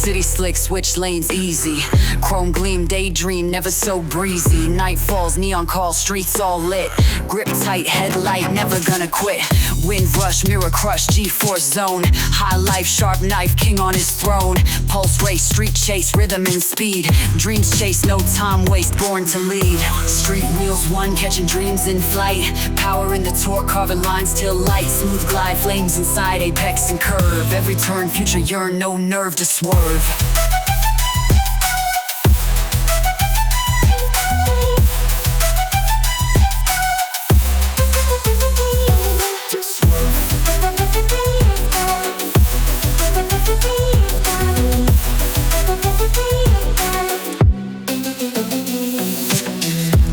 City slick, switch lanes easy. Chrome gleam, daydream, never so breezy. Night falls, neon call, streets all lit. Grip tight, headlight, never gonna quit. Wind rush, mirror crush, G-force zone. High life, sharp knife, king on his throne. Pulse race, street chase, rhythm and speed. Dreams chase, no time waste, born to lead. Streetwheelz1, catching dreams in flight. Power in the torque, carving lines till light. Smooth glide, flames inside, apex and curve. Every turn, future yearn, no nerve to swerve.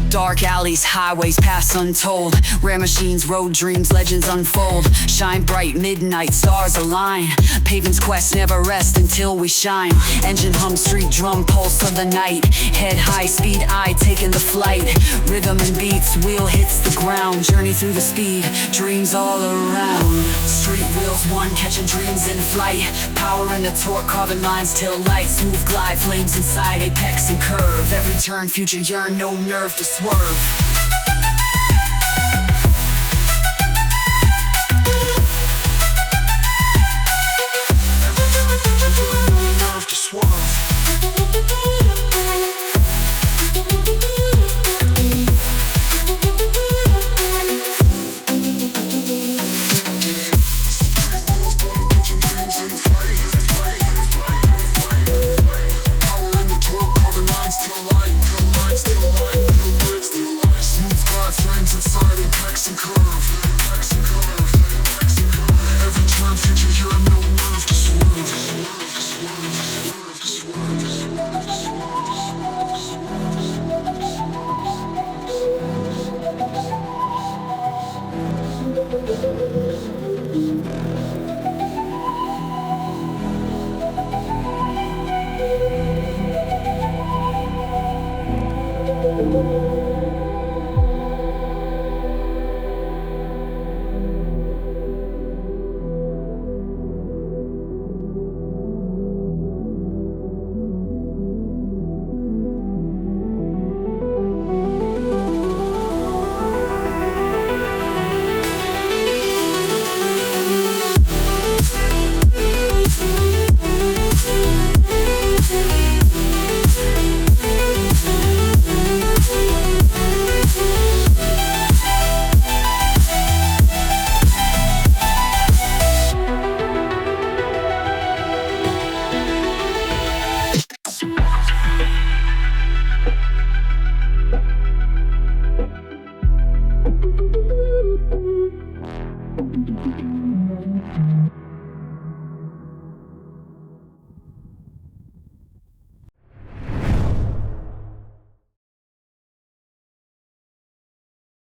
Dark alleys, highways pass untold. Rare machines, road dreams, legends unfold. Shine bright, midnight, stars align. Pavement's quest never rest until we shine. Engine hum, street drum, pulse of the night. Head high, speed eye, taking the flight. Rhythm and beats, wheel hits the ground. Journey through the speed, dreams all around. Streetwheelz1, catching dreams in flight. Power in the torque, carving lines till light. Smooth glide, flames inside, apex and curve. Every turn, future yearn, no nerve to swerve.